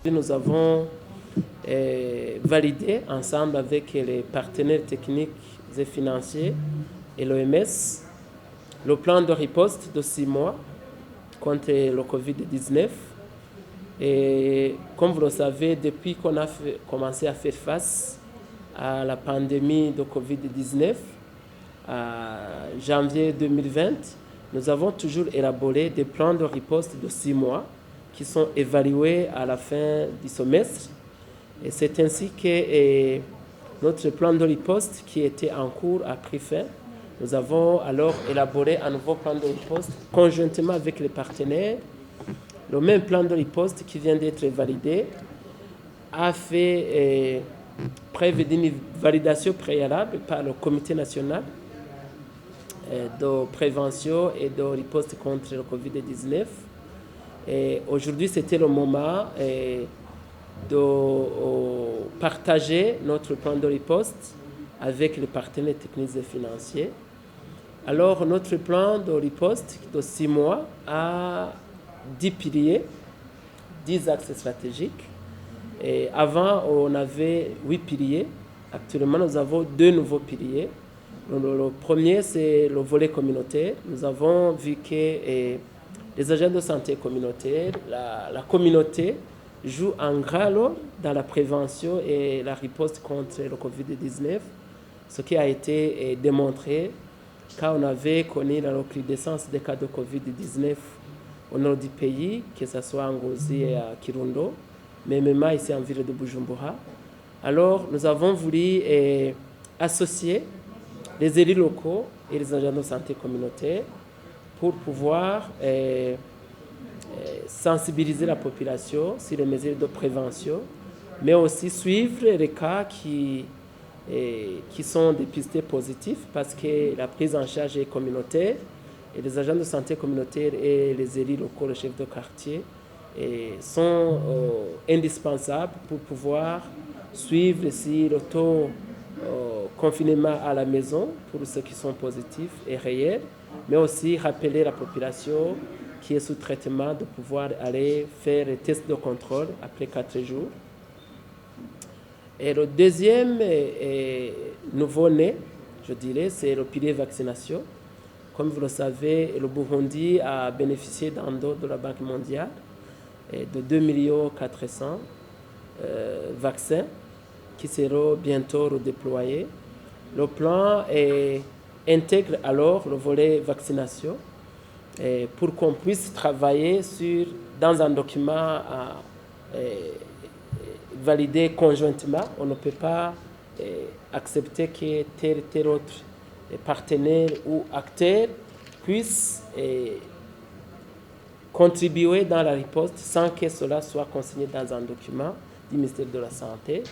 Nous avons validé ensemble avec les partenaires techniques et financiers et l'OMS le plan de riposte de 6 mois contre le Covid-19. Et comme vous le savez, depuis qu'on a commencé à faire face à la pandémie de Covid-19, à janvier 2020, nous avons toujours élaboré des plans de riposte de 6 mois qui sont évalués à la fin du semestre. Et c'est ainsi que notre plan de riposte qui était en cours a pris fin. Nous avons alors élaboré un nouveau plan de riposte conjointement avec les partenaires. Le même plan de riposte qui vient d'être validé a fait preuve d'une validation préalable par le Comité national de prévention et de riposte contre le Covid-19. Et aujourd'hui, c'était le moment de partager notre plan de riposte avec les partenaires techniques et financiers. Alors, notre plan de riposte de 6 mois a 10 piliers, 10 axes stratégiques. Et avant, on avait 8 piliers. Actuellement, nous avons 2 nouveaux piliers. Le premier, c'est le volet communautaire. Nous avons vu que les agents de santé communautaire, la communauté joue un grand rôle dans la prévention et la riposte contre le Covid-19, ce qui a été démontré quand on avait connu la recrudescence des cas de Covid-19 au nord du pays, que ce soit en Ngozi et à Kirundo, mais même ici en ville de Bujumbura. Alors, nous avons voulu associer les élus locaux et les agents de santé communautaire pour pouvoir sensibiliser la population sur les mesures de prévention, mais aussi suivre les cas qui sont dépistés positifs parce que la prise en charge est communautaire et les agents de santé communautaire et les élus locaux, les chefs de quartier, sont indispensables pour pouvoir suivre si le taux confinement à la maison pour ceux qui sont positifs est réel, mais aussi rappeler la population qui est sous traitement de pouvoir aller faire les tests de contrôle après 4 jours. Et le deuxième nouveau-né, je dirais, c'est le pilier vaccination. Comme vous le savez, le Burundi a bénéficié d'un don de la Banque mondiale de 2,4 millions vaccins qui seront bientôt redéployés. Le plan intègre alors le volet vaccination pour qu'on puisse travailler dans un document validé conjointement. On ne peut pas accepter que tel autre partenaire ou acteur puisse contribuer dans la riposte sans que cela soit consigné dans un document du ministère de la Santé.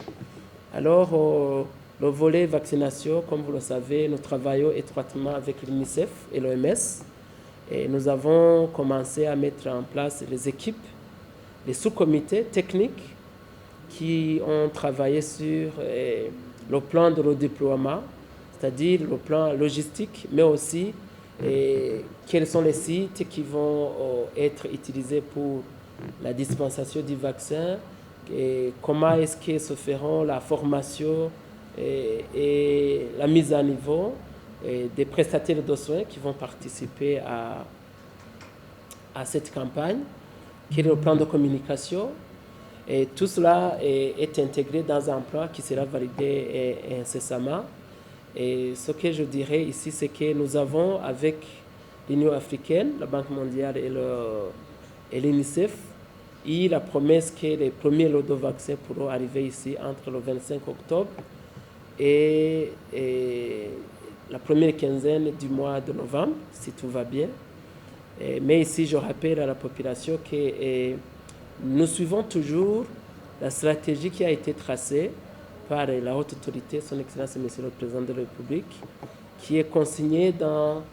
Alors, le volet vaccination, comme vous le savez, nous travaillons étroitement avec l'UNICEF et l'OMS. Et nous avons commencé à mettre en place les équipes, les sous-comités techniques qui ont travaillé sur le plan de redéploiement, c'est-à-dire le plan logistique, mais aussi quels sont les sites qui vont être utilisés pour la dispensation du vaccin, et comment est-ce que se feront la formation et la mise à niveau des prestataires de soins qui vont participer à cette campagne, quel est le plan de communication. Et tout cela est intégré dans un plan qui sera validé incessamment. Et ce que je dirais ici, c'est que nous avons, avec l'Union africaine, la Banque mondiale et l'UNICEF, eu la promesse que les premiers lots de vaccins pourront arriver ici entre le 25 octobre et la première quinzaine du mois de novembre, si tout va bien. Mais ici, je rappelle à la population que nous suivons toujours la stratégie qui a été tracée par la haute autorité, son Excellence et Monsieur le Président de la République, qui est consignée dans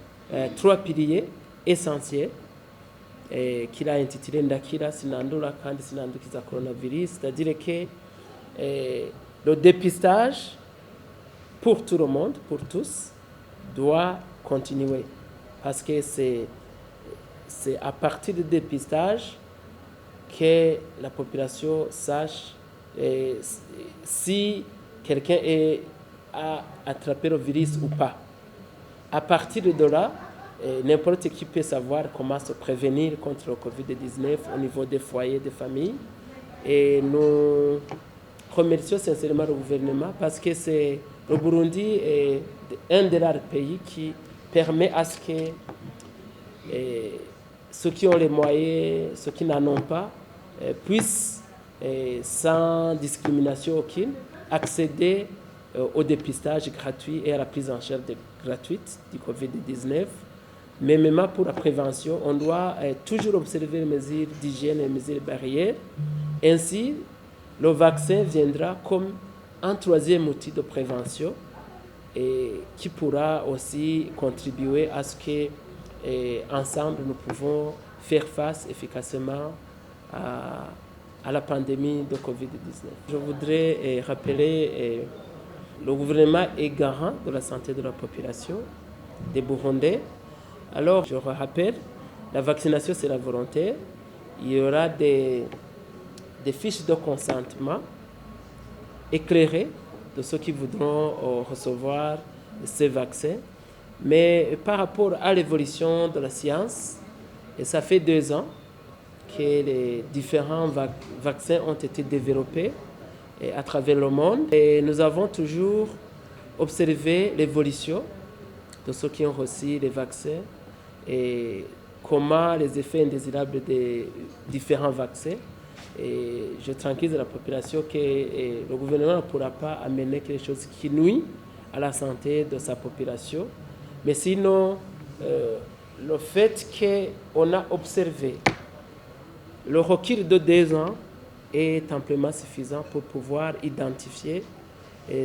3 piliers essentiels qu'il a intitulé Ndakira Sinandura Kandi Sinandukiza Coronavirus, c'est-à-dire que le dépistage pour tout le monde, pour tous, doit continuer parce que c'est à partir du dépistage que la population sache si quelqu'un a attrapé le virus ou pas. À partir de là, n'importe qui peut savoir comment se prévenir contre le Covid-19 au niveau des foyers, des familles. Et nous remercions sincèrement le gouvernement parce que le Burundi est un des rares pays qui permet à ce que ceux qui ont les moyens, ceux qui n'en ont pas, puissent, sans discrimination aucune, accéder au dépistage gratuit et à la prise en charge gratuite du Covid-19. Mais même pour la prévention, on doit toujours observer les mesures d'hygiène et les mesures barrières. Ainsi, le vaccin viendra comme un troisième outil de prévention et qui pourra aussi contribuer à ce que, ensemble, nous pouvons faire face efficacement à la pandémie de Covid-19. Je voudrais rappeler le gouvernement est garant de la santé de la population des Burundais. Alors, je rappelle, la vaccination, c'est la volonté. Il y aura des fiches de consentement éclairées de ceux qui voudront recevoir ces vaccins. Mais par rapport à l'évolution de la science, et ça fait 2 ans que les différents vaccins ont été développés à travers le monde. Et nous avons toujours observé l'évolution de ceux qui ont reçu les vaccins et comment les effets indésirables des différents vaccins. Et je tranquillise la population que le gouvernement ne pourra pas amener quelque chose qui nuit à la santé de sa population. Mais sinon, le fait qu'on a observé le recul de 2 ans est amplement suffisant pour pouvoir identifier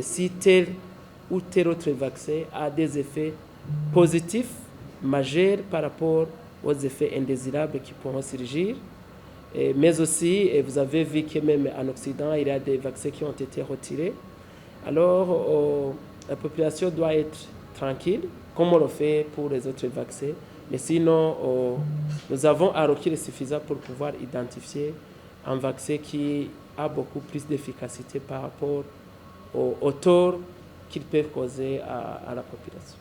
si tel ou tel autre vaccin a des effets positifs majeurs par rapport aux effets indésirables qui pourront surgir. Mais aussi, vous avez vu que même en Occident, il y a des vaccins qui ont été retirés. Alors, la population doit être tranquille, comme on le fait pour les autres vaccins. Mais sinon, nous avons un recul suffisant pour pouvoir identifier un vaccin qui a beaucoup plus d'efficacité par rapport au tort qu'ils peuvent causer à la population.